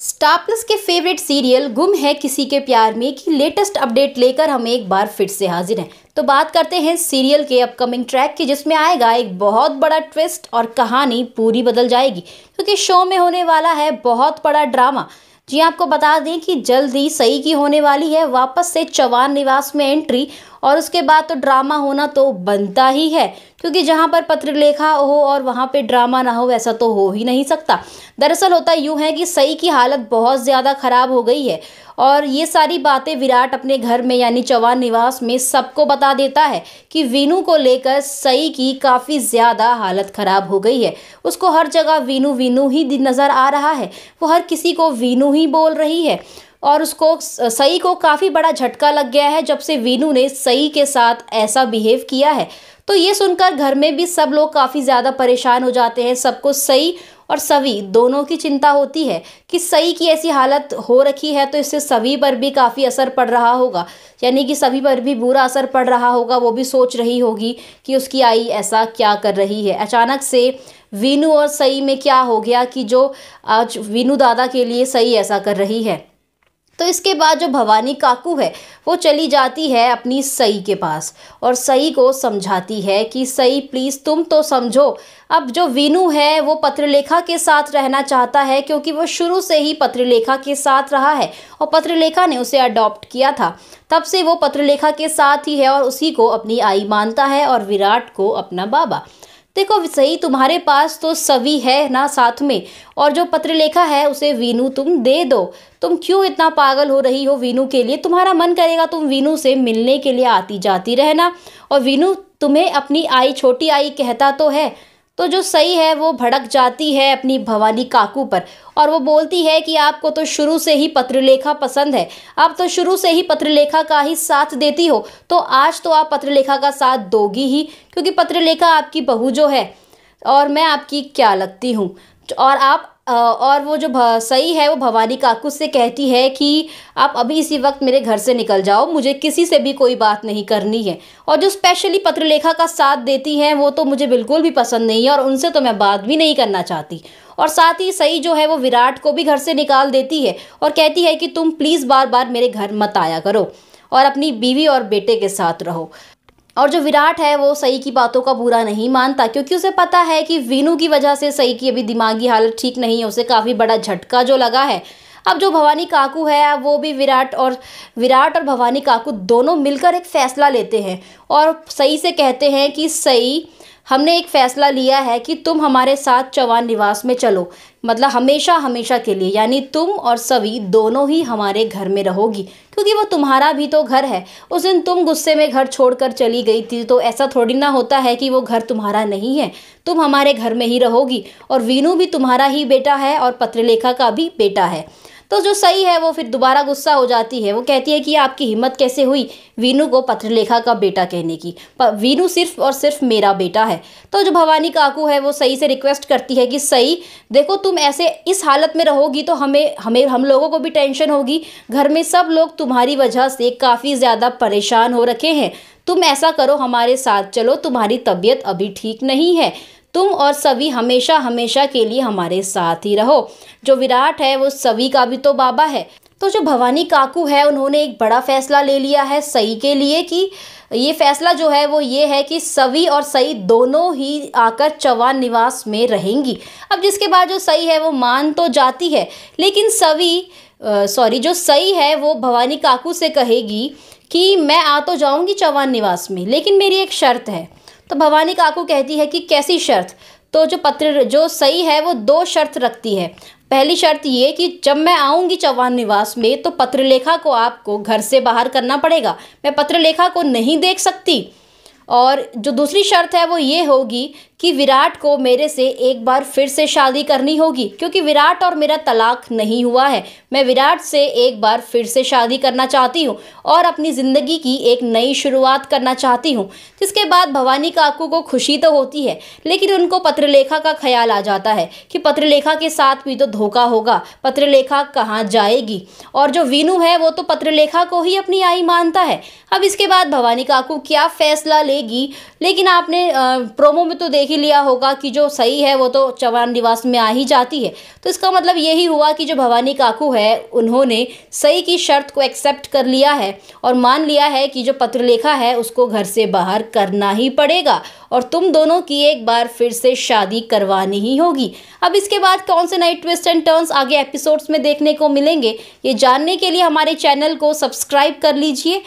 Star plus के favourite serial गुम है किसी के प्यार में की लेटेस्ट अपडेट लेकर हम एक बार फिर से हाजिर हैं। तो बात करते हैं सीरियल के अपकमिंग ट्रैक की, जिसमें आएगा एक बहुत बड़ा ट्विस्ट और कहानी पूरी बदल जाएगी, क्योंकि शो में होने वाला है बहुत बड़ा ड्रामा। जी आपको बता दें कि जल्द ही सई की होने वाली है वापस से चौहान निवास में एंट्री, और उसके बाद तो ड्रामा होना तो बनता ही है, क्योंकि जहां पर पत्रलेखा हो और वहां पे ड्रामा ना हो ऐसा तो हो ही नहीं सकता। दरअसल होता यूं है कि सई की हालत बहुत ज़्यादा ख़राब हो गई है, और ये सारी बातें विराट अपने घर में यानी चौहान निवास में सबको बता देता है कि वीनू को लेकर सई की काफ़ी ज़्यादा हालत ख़राब हो गई है। उसको हर जगह वीनू वीनू ही नज़र आ रहा है, वो हर किसी को वीनू ही बोल रही है, और उसको सई को काफ़ी बड़ा झटका लग गया है जब से वीनू ने सई के साथ ऐसा बिहेव किया है। तो ये सुनकर घर में भी सब लोग काफ़ी ज़्यादा परेशान हो जाते हैं। सबको सई और सवी दोनों की चिंता होती है कि सई की ऐसी हालत हो रखी है तो इससे सवी पर भी काफ़ी असर पड़ रहा होगा, यानी कि सभी पर भी बुरा असर पड़ रहा होगा। वो भी सोच रही होगी कि उसकी आई ऐसा क्या कर रही है, अचानक से वीनू और सई में क्या हो गया कि जो आज वीनू दादा के लिए सई ऐसा कर रही है। तो इसके बाद जो भवानी काकू है वो चली जाती है अपनी सई के पास और सई को समझाती है कि सई प्लीज़ तुम तो समझो, अब जो वीनू है वो पत्रलेखा के साथ रहना चाहता है, क्योंकि वो शुरू से ही पत्रलेखा के साथ रहा है और पत्रलेखा ने उसे अडॉप्ट किया था। तब से वो पत्रलेखा के साथ ही है और उसी को अपनी आई मानता है और विराट को अपना बाबा। देखो सही, तुम्हारे पास तो सभी है ना साथ में, और जो पत्रलेखा है उसे वीनू तुम दे दो। तुम क्यों इतना पागल हो रही हो वीनू के लिए? तुम्हारा मन करेगा तुम वीनू से मिलने के लिए आती जाती रहना, और वीनू तुम्हें अपनी आई छोटी आई कहता तो है। तो जो सही है वो भड़क जाती है अपनी भवानी काकू पर, और वो बोलती है कि आपको तो शुरू से ही पत्रलेखा पसंद है, आप तो शुरू से ही पत्रलेखा का ही साथ देती हो, तो आज तो आप पत्रलेखा का साथ दोगी ही, क्योंकि पत्रलेखा आपकी बहू जो है और मैं आपकी क्या लगती हूँ। और आप और वो जो सही है वो भवानी काकू से कहती है कि आप अभी इसी वक्त मेरे घर से निकल जाओ, मुझे किसी से भी कोई बात नहीं करनी है। और जो स्पेशली पत्रलेखा का साथ देती हैं वो तो मुझे बिल्कुल भी पसंद नहीं है और उनसे तो मैं बात भी नहीं करना चाहती। और साथ ही सही जो है वो विराट को भी घर से निकाल देती है और कहती है कि तुम प्लीज़ बार बार मेरे घर मत आया करो और अपनी बीवी और बेटे के साथ रहो। और जो विराट है वो सई की बातों का बुरा नहीं मानता, क्योंकि उसे पता है कि वीनू की वजह से सई की अभी दिमागी हालत ठीक नहीं है, उसे काफ़ी बड़ा झटका जो लगा है। अब जो भवानी काकू है वो भी विराट और भवानी काकू दोनों मिलकर एक फ़ैसला लेते हैं और सई से कहते हैं कि सई, हमने एक फ़ैसला लिया है कि तुम हमारे साथ चौहान निवास में चलो, मतलब हमेशा हमेशा के लिए, यानी तुम और सवी दोनों ही हमारे घर में रहोगी, क्योंकि वो तुम्हारा भी तो घर है। उस दिन तुम गुस्से में घर छोड़कर चली गई थी, तो ऐसा थोड़ी ना होता है कि वो घर तुम्हारा नहीं है, तुम हमारे घर में ही रहोगी, और वीनू भी तुम्हारा ही बेटा है और पत्रलेखा का भी बेटा है। तो जो सही है वो फिर दोबारा गुस्सा हो जाती है, वो कहती है कि आपकी हिम्मत कैसे हुई वीनू को पत्रलेखा का बेटा कहने की, वीनू सिर्फ और सिर्फ मेरा बेटा है। तो जो भवानी काकू है वो सही से रिक्वेस्ट करती है कि सही देखो, तुम ऐसे इस हालत में रहोगी तो हम लोगों को भी टेंशन होगी, घर में सब लोग तुम्हारी वजह से काफ़ी ज़्यादा परेशान हो रखे हैं। तुम ऐसा करो, हमारे साथ चलो, तुम्हारी तबीयत अभी ठीक नहीं है, तुम और सवी हमेशा हमेशा के लिए हमारे साथ ही रहो। जो विराट है वो सवी का भी तो बाबा है। तो जो भवानी काकू है उन्होंने एक बड़ा फैसला ले लिया है सई के लिए, कि ये फैसला जो है वो ये है कि सवी और सई दोनों ही आकर चौहान निवास में रहेंगी। अब जिसके बाद जो सई है वो मान तो जाती है, लेकिन जो सई है वो भवानी काकू से कहेगी कि मैं आ तो जाऊंगी चौहान निवास में, लेकिन मेरी एक शर्त है। तो भवानी काकू कहती है कि कैसी शर्त? तो जो सही है वो दो शर्त रखती है। पहली शर्त ये कि जब मैं आऊँगी चौहान निवास में तो पत्रलेखा को आपको घर से बाहर करना पड़ेगा, मैं पत्रलेखा को नहीं देख सकती। और जो दूसरी शर्त है वो ये होगी कि विराट को मेरे से एक बार फिर से शादी करनी होगी, क्योंकि विराट और मेरा तलाक नहीं हुआ है, मैं विराट से एक बार फिर से शादी करना चाहती हूँ और अपनी ज़िंदगी की एक नई शुरुआत करना चाहती हूँ। जिसके बाद भवानी काकू को खुशी तो होती है, लेकिन उनको पत्रलेखा का ख्याल आ जाता है कि पत्रलेखा के साथ भी तो धोखा होगा, पत्रलेखा कहाँ जाएगी, और जो वीनू है वो तो पत्रलेखा को ही अपनी आई मानता है। अब इसके बाद भवानी काकू क्या फ़ैसला लेगी, लेकिन आपने प्रोमो में तो देख देख ही लिया होगा कि जो सई है वो तो चौहान निवास में आ ही जाती है। तो इसका मतलब यही हुआ कि जो भवानी काकू है उन्होंने सई की शर्त को एक्सेप्ट कर लिया है और मान लिया है कि जो पत्रलेखा है उसको घर से बाहर करना ही पड़ेगा और तुम दोनों की एक बार फिर से शादी करवानी ही होगी। अब इसके बाद कौन से नए ट्विस्ट एंड टर्न्स आगे एपिसोड्स में देखने को मिलेंगे, ये जानने के लिए हमारे चैनल को सब्सक्राइब कर लीजिए।